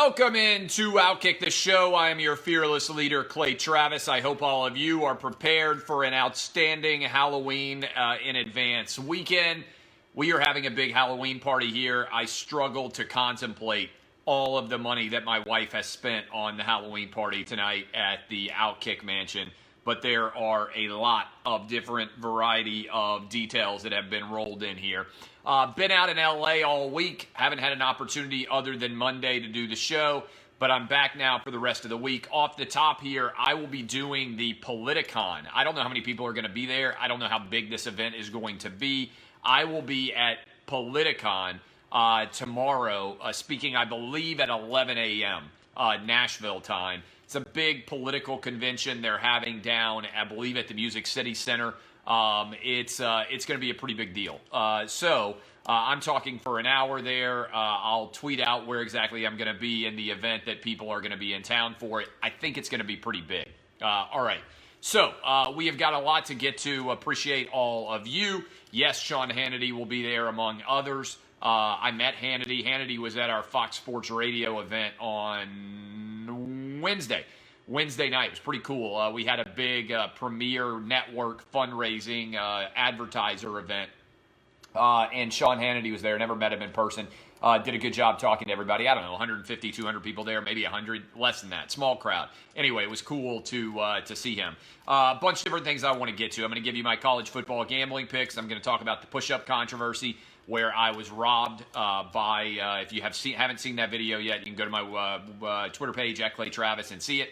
Welcome into Outkick the Show. I am your fearless leader, Clay Travis. I hope all of you are prepared for an outstanding Halloween in advance weekend. We are having a big Halloween party here. I struggle to contemplate all of the money that my wife has spent on the Halloween party tonight at the Outkick Mansion. But there are a lot of different variety of details that have been rolled in here. Been out in LA all week. Haven't had an opportunity other than Monday to do the show, but I'm back now for the rest of the week. Off the top here, I will be doing the Politicon. I don't know how many people are going to be there. I don't know how big this event is going to be. I will be at Politicon tomorrow, speaking, I believe, at 11 a.m. Nashville time. It's a big political convention they're having down, I believe, at the Music City Center. It's going to be a pretty big deal. So I'm talking for an hour there. I'll tweet out where exactly I'm going to be in the event that people are going to be in town for it. I think it's going to be pretty big. All right. So we have got a lot to get to. Appreciate all of you. Yes, Sean Hannity will be there among others. I met Hannity. Hannity was at our Fox Sports Radio event on Wednesday night. It was pretty cool. We had a big Premier Network fundraising advertiser event, and Sean Hannity was there. Never met him in person. Did a good job talking to everybody. I don't know, 150, 200 people there, maybe 100, less than that. Small crowd. Anyway, it was cool to see him. A bunch of different things I want to get to. I'm going to give you my college football gambling picks. I'm going to talk about the push-up controversy, where I was robbed by, if you haven't seen that video yet, you can go to my Twitter page, @ClayTravis, and see it.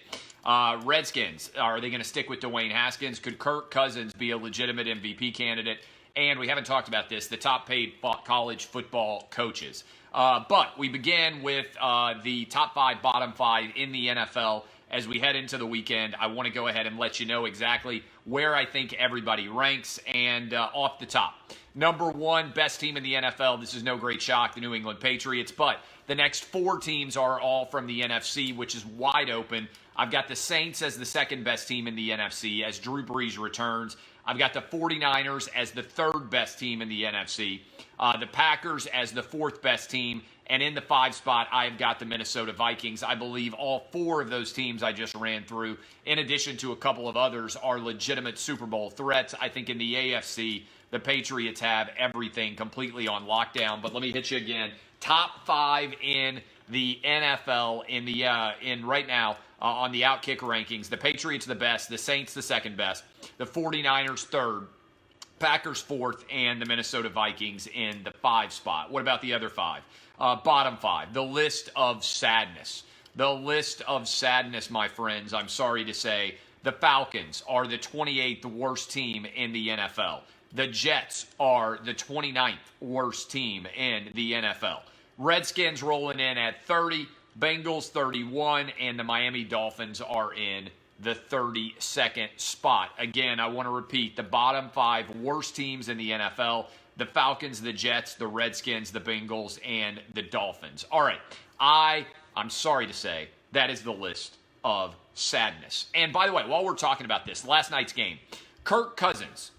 Redskins, are they going to stick with Dwayne Haskins? Could Kirk Cousins be a legitimate MVP candidate? And we haven't talked about this, the top paid college football coaches. But we begin with the top 5, bottom 5 in the NFL. As we head into the weekend, I want to go ahead and let you know exactly where I think everybody ranks. And off the top, number 1, best team in the NFL. This is no great shock, the New England Patriots. But the next 4 teams are all from the NFC, which is wide open. I've got the Saints as the second best team in the NFC as Drew Brees returns. I've got the 49ers as the third best team in the NFC. The Packers as the 4th best team. And in the 5 spot, I've got the Minnesota Vikings. I believe all 4 of those teams I just ran through, in addition to a couple of others, are legitimate Super Bowl threats. I think in the AFC, the Patriots have everything completely on lockdown. But let me hit you again. Top 5 in the NFL in right now on the Outkick rankings. The Patriots the best, the Saints the second best, the 49ers third, Packers 4th, and the Minnesota Vikings in the 5 spot. What about the other 5? Bottom 5, the list of sadness. The list of sadness, my friends, I'm sorry to say. The Falcons are the 28th worst team in the NFL. The Jets are the 29th worst team in the NFL. Redskins rolling in at 30, Bengals 31, and the Miami Dolphins are in the 32nd spot. Again, I want to repeat, the bottom 5 worst teams in the NFL: the Falcons, the Jets, the Redskins, the Bengals, and the Dolphins. All right, I'm sorry to say, that is the list of sadness. And by the way, while we're talking about this, last night's game, Kirk Cousins,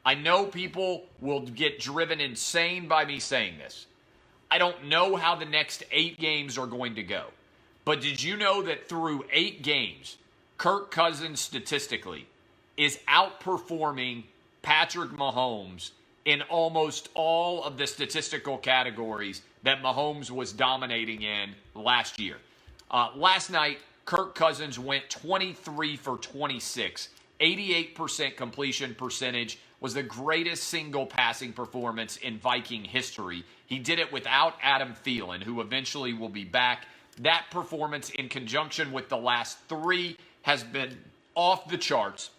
I know people will get driven insane by me saying this. I don't know how the next 8 games are going to go. But did you know that through 8 games, Kirk Cousins statistically is outperforming Patrick Mahomes in almost all of the statistical categories that Mahomes was dominating in last year? Last night, Kirk Cousins went 23 for 26, 88% completion percentage, was the greatest single passing performance in Viking history. He did it without Adam Thielen, who eventually will be back. That performance, in conjunction with the last 3, has been off the charts,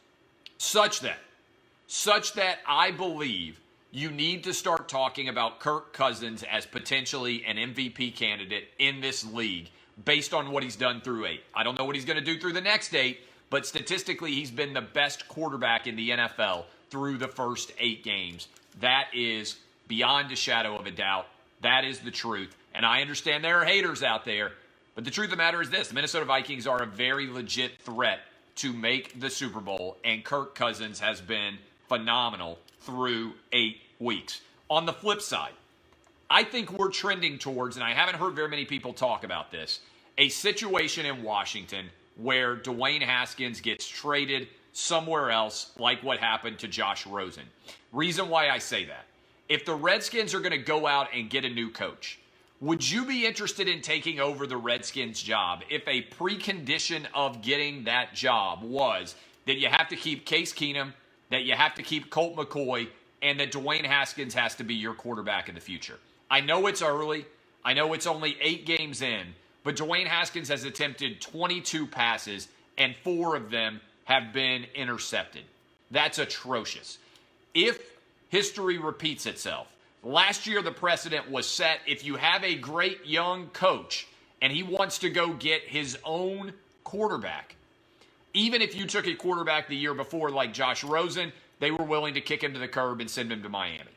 such that I believe you need to start talking about Kirk Cousins as potentially an MVP candidate in this league based on what he's done through 8. I don't know what he's going to do through the next 8, but statistically, he's been the best quarterback in the NFL through the first 8 games. That is beyond a shadow of a doubt. That is the truth. And I understand there are haters out there, but the truth of the matter is this: the Minnesota Vikings are a very legit threat to make the Super Bowl, and Kirk Cousins has been phenomenal through 8 weeks. On the flip side, I think we're trending towards, and I haven't heard very many people talk about this, a situation in Washington where Dwayne Haskins gets traded somewhere else, like what happened to Josh Rosen. Reason why I say that: if the Redskins are going to go out and get a new coach, would you be interested in taking over the Redskins job if a precondition of getting that job was that you have to keep Case Keenum, that you have to keep Colt McCoy, and that Dwayne Haskins has to be your quarterback in the future? I know it's early. I know it's only 8 games in, but Dwayne Haskins has attempted 22 passes, and 4 of them have been intercepted. That's atrocious. If history repeats itself, last year the precedent was set: if you have a great young coach and he wants to go get his own quarterback, even if you took a quarterback the year before like Josh Rosen, they were willing to kick him to the curb and send him to Miami.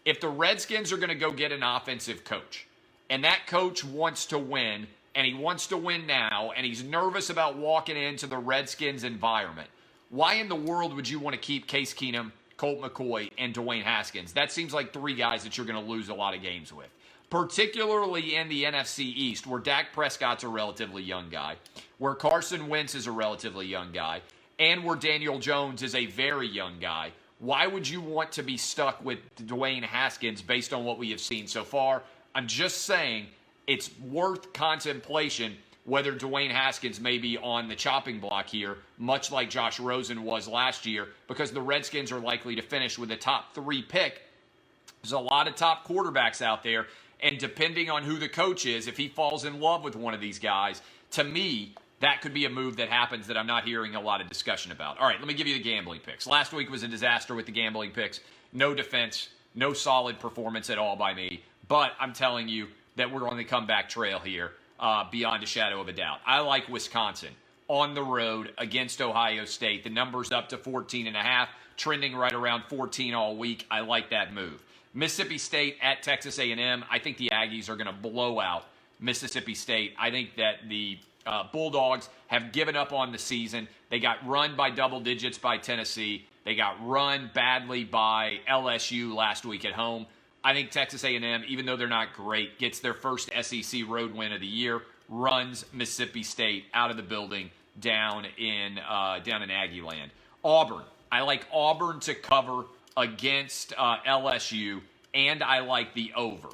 If the Redskins are going to go get an offensive coach, and that coach wants to win, and he wants to win now, and he's nervous about walking into the Redskins environment, why in the world would you want to keep Case Keenum, Colt McCoy, and Dwayne Haskins? That seems like 3 guys that you're going to lose a lot of games with, particularly in the NFC East, where Dak Prescott's a relatively young guy, where Carson Wentz is a relatively young guy, and where Daniel Jones is a very young guy. Why would you want to be stuck with Dwayne Haskins based on what we have seen so far? I'm just saying it's worth contemplation whether Dwayne Haskins may be on the chopping block here, much like Josh Rosen was last year, because the Redskins are likely to finish with a top 3 pick. There's a lot of top quarterbacks out there, and depending on who the coach is, if he falls in love with one of these guys, to me, that could be a move that happens that I'm not hearing a lot of discussion about. All right, let me give you the gambling picks. Last week was a disaster with the gambling picks. No defense, no solid performance at all by me. But I'm telling you that we're on the comeback trail here, beyond a shadow of a doubt. I like Wisconsin on the road against Ohio State. The number's up to 14.5, trending right around 14 all week. I like that move. Mississippi State at Texas A&M. I think the Aggies are going to blow out Mississippi State. I think that the Bulldogs have given up on the season. They got run by double digits by Tennessee. They got run badly by LSU last week at home. I think Texas A&M, even though they're not great, gets their first SEC road win of the year, runs Mississippi State out of the building down in Aggie land. Auburn. I like Auburn to cover against LSU, and I like the over.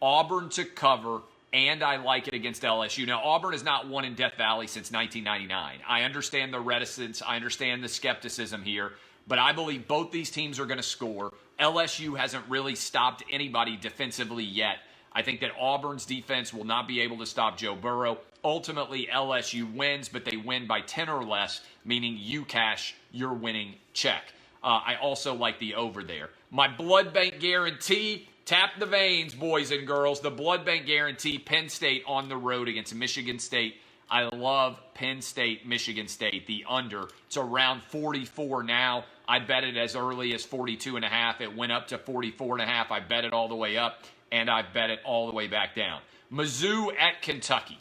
Auburn to cover, and I like it against LSU. Now, Auburn has not won in Death Valley since 1999. I understand the reticence. I understand the skepticism here, but I believe both these teams are going to score. LSU hasn't really stopped anybody defensively yet. I think that Auburn's defense will not be able to stop Joe Burrow. Ultimately, LSU wins, but they win by 10 or less, meaning you cash your winning check. I also like the over there. My blood bank guarantee, tap the veins, boys and girls. The blood bank guarantee, Penn State on the road against Michigan State. I love Penn State, Michigan State, the under. It's around 44 now. I bet it as early as 42.5. It went up to 44.5. I bet it all the way up, and I bet it all the way back down. Mizzou at Kentucky.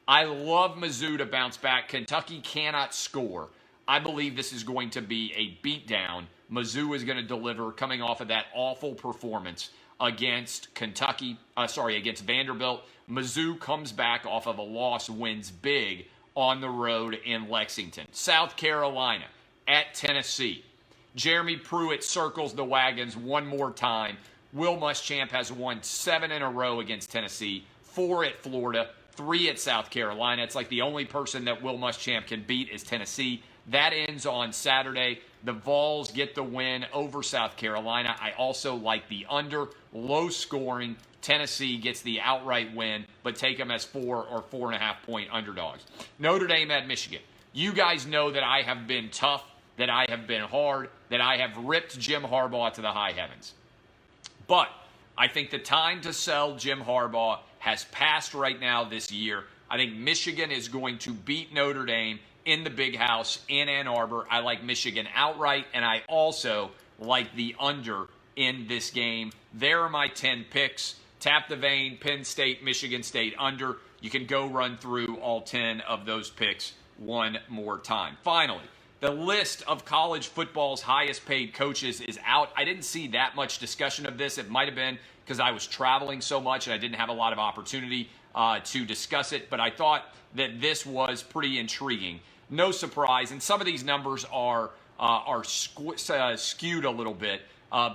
I love Mizzou to bounce back. Kentucky cannot score. I believe this is going to be a beatdown. Mizzou is going to deliver coming off of that awful performance against against Vanderbilt. Mizzou comes back off of a loss, wins big on the road in Lexington. South Carolina at Tennessee. Jeremy Pruitt circles the wagons one more time. Will Muschamp has won 7 in a row against Tennessee, 4 at Florida, 3 at South Carolina. It's like the only person that Will Muschamp can beat is Tennessee. That ends on Saturday. The Vols get the win over South Carolina. I also like the under, low scoring. Tennessee gets the outright win, but take them as 4 or 4.5 point underdogs. Notre Dame at Michigan. You guys know that I have been tough, that I have been hard, that I have ripped Jim Harbaugh to the high heavens. But I think the time to sell Jim Harbaugh has passed right now this year. I think Michigan is going to beat Notre Dame in the Big House in Ann Arbor. I like Michigan outright, and I also like the under in this game. There are my 10 picks. Tap the vein, Penn State, Michigan State under. You can go run through all 10 of those picks one more time. Finally, the list of college football's highest paid coaches is out. I didn't see that much discussion of this. It might have been because I was traveling so much and I didn't have a lot of opportunity. to discuss it, but I thought that this was pretty intriguing. No surprise, and some of these numbers are skewed a little bit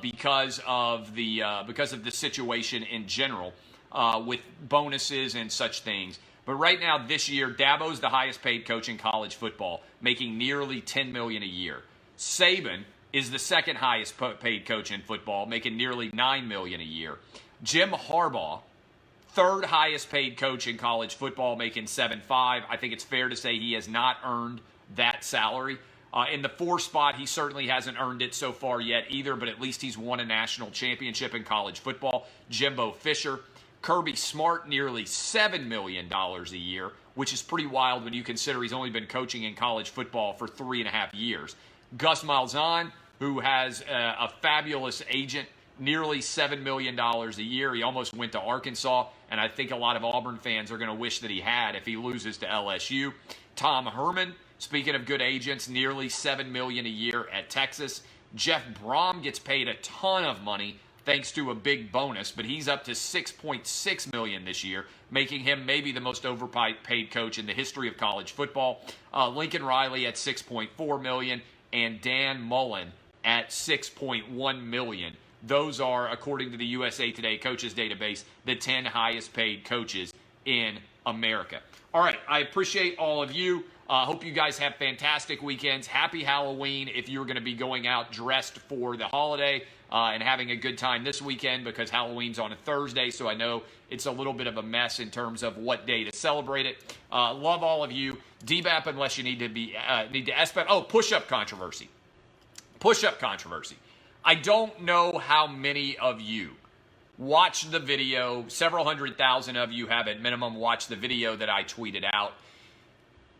because of the situation in general with bonuses and such things. But right now, this year, Dabo's the highest paid coach in college football, making nearly $10 million a year. Saban is the second highest paid coach in football, making nearly $9 million a year. Jim Harbaugh, third highest paid coach in college football, making $7.5 million. I think it's fair to say he has not earned that salary. In the fourth spot, he certainly hasn't earned it so far yet either, but at least he's won a national championship in college football. Jimbo Fisher. Kirby Smart, nearly $7 million a year, which is pretty wild when you consider he's only been coaching in college football for 3.5 years. Gus Malzahn, who has a fabulous agent, nearly $7 million a year. He almost went to Arkansas, and I think a lot of Auburn fans are going to wish that he had if he loses to LSU. Tom Herman, speaking of good agents, nearly $7 million a year at Texas. Jeff Brom gets paid a ton of money thanks to a big bonus, but he's up to $6.6 million this year, making him maybe the most overpaid coach in the history of college football. Lincoln Riley at $6.4 million, and Dan Mullen at $6.1 million. Those are, according to the USA Today Coaches Database, the 10 highest paid coaches in America. All right, I appreciate all of you. Hope you guys have fantastic weekends. Happy Halloween if you're going to be going out dressed for the holiday and having a good time this weekend, because Halloween's on a Thursday, so I know it's a little bit of a mess in terms of what day to celebrate it. Love all of you. DBAP unless you need to SBAP. Oh, push-up controversy. Push-up controversy. I don't know how many of you watched the video. Several 100,000 of you have at minimum watched the video that I tweeted out.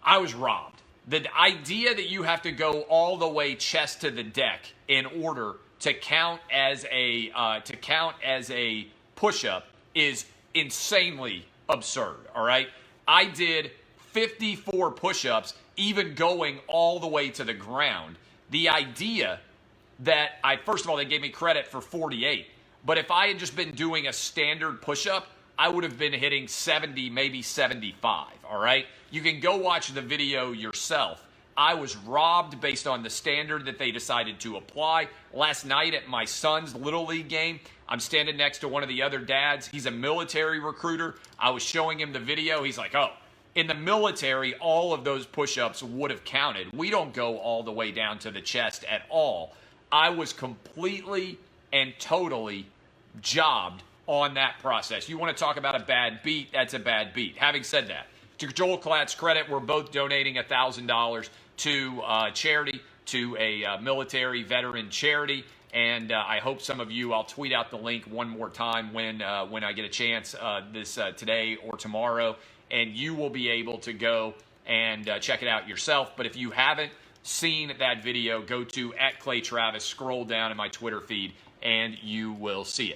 I was robbed. The idea that you have to go all the way chest to the deck in order to count as a push-up is insanely absurd, all right? I did 54 push-ups, even going all the way to the ground. The idea that first of all, they gave me credit for 48, but if I had just been doing a standard push-up, I would have been hitting 70, maybe 75, all right? You can go watch the video yourself. I was robbed based on the standard that they decided to apply. Last night at my son's Little League game, I'm standing next to one of the other dads. He's a military recruiter. I was showing him the video. He's like, oh, in the military, all of those push-ups would have counted. We don't go all the way down to the chest at all. I was completely and totally jobbed on that process. You want to talk about a bad beat, that's a bad beat. Having said that, to Joel Klatt's credit, we're both donating $1,000 to charity, to a military veteran charity, and I hope some of you, I'll tweet out the link one more time when I get a chance today or tomorrow, and you will be able to go and check it out yourself. But if you haven't seen that video, go to @ClayTravis, scroll down in my Twitter feed, and you will see it.